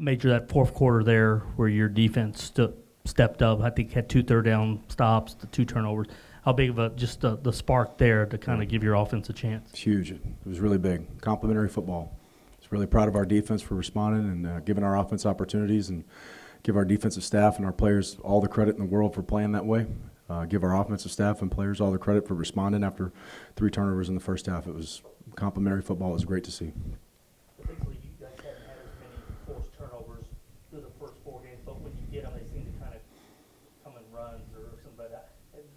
Major, that fourth quarter there where your defense stepped up. I think had 2 third-down stops, the 2 turnovers. How big of just the spark there to kind of give your offense a chance? It's huge. It was really big. Complimentary football. I was really proud of our defense for responding and giving our offense opportunities, and give our defensive staff and our players all the credit in the world for playing that way. Give our offensive staff and players all the credit for responding after 3 turnovers in the first half. It was complimentary football. It was great to see. Basically, you guys haven't had as many forced turnovers through the first 4 games, but when you get them, they seem to kind of come in runs or something like that. Is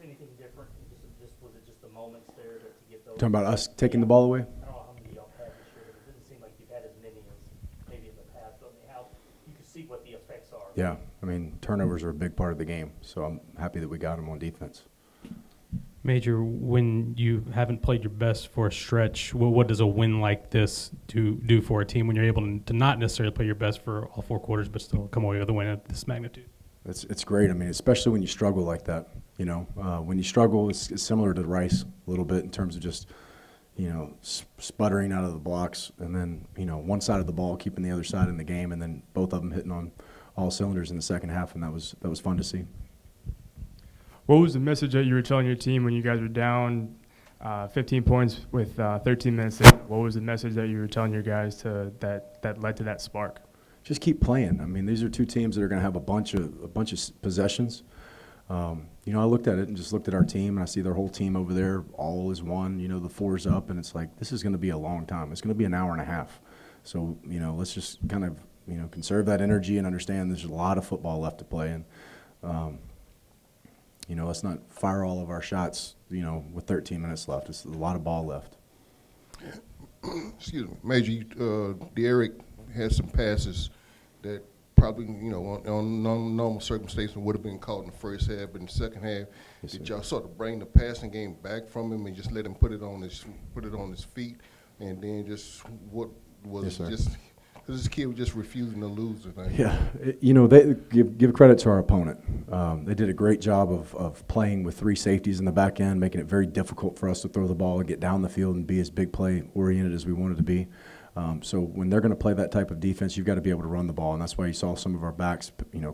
anything different? Was it just the moments there to get those? Talking about us taking the ball away? I don't know how many y'all had this year, but it doesn't seem like you've had as many as maybe in the past. But I mean, how you can see what the effects are. Yeah, I mean, turnovers are a big part of the game, so I'm happy that we got them on defense. Major, when you haven't played your best for a stretch, what does a win like this do for a team when you're able to not necessarily play your best for all 4 quarters but still come away with a win at this magnitude? It's great. I mean, especially when you struggle like that. You know, when you struggle, it's similar to Rice a little bit in terms of just, you know, sputtering out of the blocks, and then, you know, one side of the ball keeping the other side in the game, and then both of them hitting on all cylinders in the second half, and that was fun to see. What was the message that you were telling your team when you guys were down 15 points with 13 minutes in? What was the message that you were telling your guys that led to that spark? Just keep playing. I mean, these are 2 teams that are going to have a bunch of possessions. You know, I looked at it and just looked at our team, and I see their whole team over there, all is one. You know, the 4's up, and it's like, this is going to be a long time. It's going to be an hour and a half. So, you know, let's just kind of, you know, conserve that energy and understand there's a lot of football left to play. And, you know, let's not fire all of our shots, you know, with 13 minutes left. It's a lot of ball left. Excuse me. Major, Derek had some passes that probably, you know, on normal circumstances would have been caught in the first half, but in the second half, yes, did y'all sort of bring the passing game back from him and just let him put it on his feet, and then just what was yes, just because this kid was just refusing to lose tonight? Yeah, you know, they give credit to our opponent. They did a great job of playing with 3 safeties in the back end, making it very difficult for us to throw the ball and get down the field and be as big play oriented as we wanted to be. So when they're going to play that type of defense, you've got to be able to run the ball, and that's why you saw some of our backs, you know,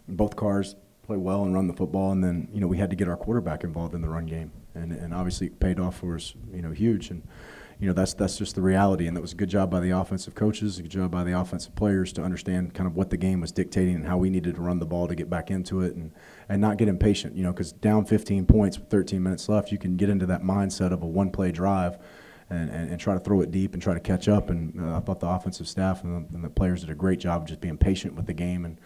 both cars play well and run the football, and then, you know, we had to get our quarterback involved in the run game, and obviously it paid off for us, you know, huge. And you know, that's just the reality, and that was a good job by the offensive coaches, a good job by the offensive players to understand kind of what the game was dictating and how we needed to run the ball to get back into it, and not get impatient, you know, because down 15 points with 13 minutes left, you can get into that mindset of a one-play drive and try to throw it deep and try to catch up. And I thought the offensive staff and the players did a great job of just being patient with the game, and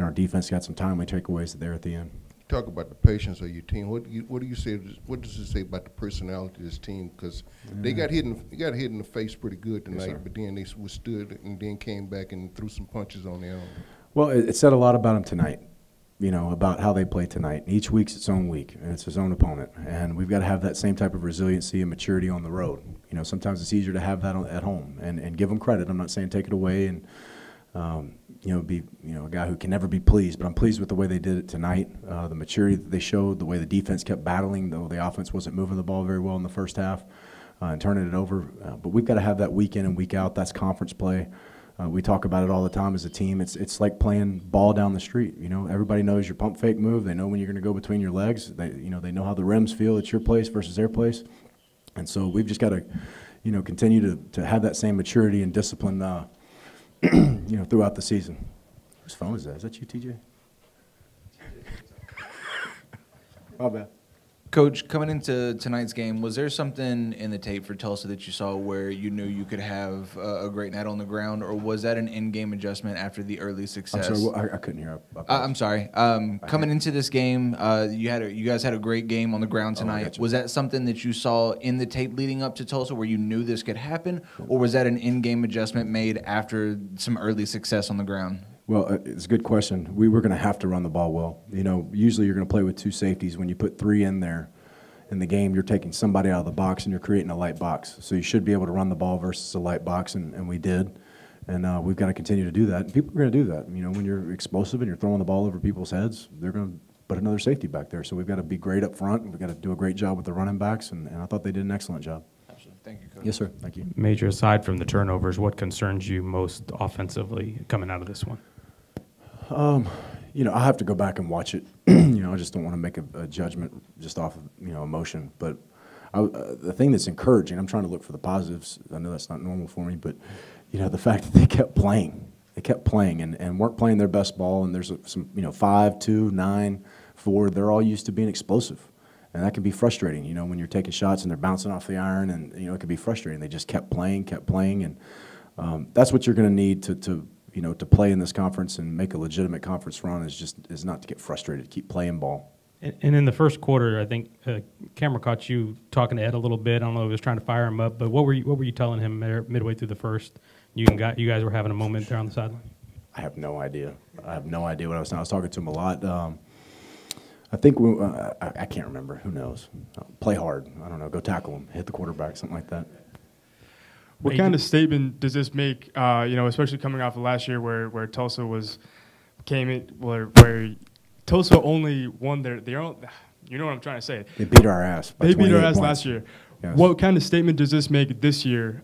our defense got some timely takeaways there at the end. Talk about the patience of your team. What do you say? What does it say about the personality of this team? Because they got hit in the face pretty good tonight, yes, but then they withstood and then came back and threw some punches on their own. Well, it said a lot about them tonight. You know, about how they play tonight. Each week's its own week, and it's its own opponent. And we've got to have that same type of resiliency and maturity on the road. You know, sometimes it's easier to have that at home, and give them credit. I'm not saying take it away and, you know, be, you know, a guy who can never be pleased, but I'm pleased with the way they did it tonight, the maturity that they showed, the way the defense kept battling, though the offense wasn't moving the ball very well in the first half and turning it over. But we've got to have that week in and week out. That's conference play. We talk about it all the time as a team. It's like playing ball down the street. You know, everybody knows your pump fake move. They know when you're going to go between your legs. They know how the rims feel. It's your place versus their place. And so we've just got to, you know, continue to have that same maturity and discipline, you know, throughout the season. Whose phone is that? Is that you, TJ? My bad. Coach, coming into tonight's game, was there something in the tape for Tulsa that you saw where you knew you could have a great night on the ground, or was that an in-game adjustment after the early success? I'm sorry, I couldn't hear. I'm sorry. Coming into this game, you guys had a great game on the ground tonight. Was that something that you saw in the tape leading up to Tulsa where you knew this could happen, or was that an in-game adjustment made after some early success on the ground? Well, it's a good question. We were going to have to run the ball well. You know, usually you're going to play with 2 safeties. When you put 3 in there in the game, you're taking somebody out of the box and you're creating a light box. So you should be able to run the ball versus a light box, and we did. And we've got to continue to do that. And people are going to do that. You know, when you're explosive and you're throwing the ball over people's heads, they're going to put another safety back there. So we've got to be great up front. We've got to do a great job with the running backs, and I thought they did an excellent job. Absolutely. Thank you, Coach. Yes, sir. Thank you. Major, aside from the turnovers, what concerns you most offensively coming out of this one? You know, I have to go back and watch it. You know, I just don't want to make a judgment just off of, you know, emotion. But the thing that's encouraging, I'm trying to look for the positives. I know that's not normal for me, but, you know, the fact that they kept playing. They kept playing and weren't playing their best ball. And there's some, you know, 5, 2, 9, 4. They're all used to being explosive. And that can be frustrating, you know, when you're taking shots and they're bouncing off the iron. And, you know, it can be frustrating. They just kept playing. And that's what you're going to need to you know, to play in this conference and make a legitimate conference run is not to get frustrated, to keep playing ball. And in the first quarter, I think camera caught you talking to Ed a little bit. I don't know if he was trying to fire him up, but what were you telling him midway through the first? You guys were having a moment there on the sideline. I have no idea. I have no idea what I was saying. I was talking to him a lot. I think I can't remember. Who knows? Play hard. I don't know. Go tackle him. Hit the quarterback. Something like that. What kind of statement does this make, you know, especially coming off of last year where Tulsa where Tulsa only won their own, you know what I'm trying to say. They beat our ass. They beat our ass points. last year. Yes. What kind of statement does this make this year,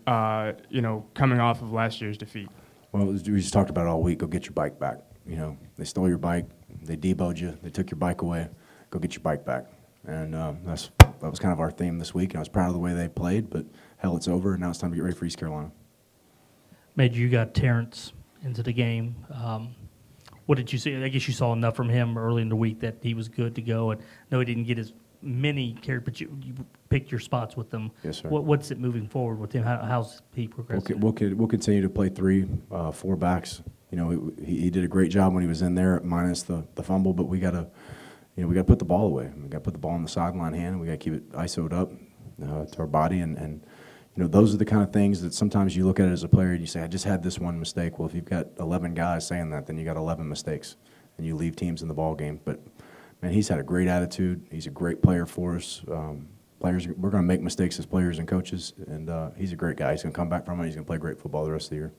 you know, coming off of last year's defeat? Well, we just talked about it all week. Go get your bike back. You know, they stole your bike. They deboed you. They took your bike away. Go get your bike back. And that was kind of our theme this week. And I was proud of the way they played, but hell, it's over. And now it's time to get ready for East Carolina. Major, you got Terrence into the game. What did you see? I guess you saw enough from him early in the week that he was good to go. And no, he didn't get as many carries, but you picked your spots with him. Yes, sir. What's it moving forward with him? How's he progressing? We'll continue to play 3, 4 backs. You know, he did a great job when he was in there, minus the fumble. But we got to put the ball away. We got to put the ball on the sideline hand. And we got to keep it ISO'd up to our body. And you know, those are the kind of things that sometimes you look at it as a player and you say, I just had this one mistake. Well, if you've got 11 guys saying that, then you got 11 mistakes, and you leave teams in the ball game. But man, he's had a great attitude. He's a great player for us. We're going to make mistakes as players and coaches, and he's a great guy. He's going to come back from it. He's going to play great football the rest of the year.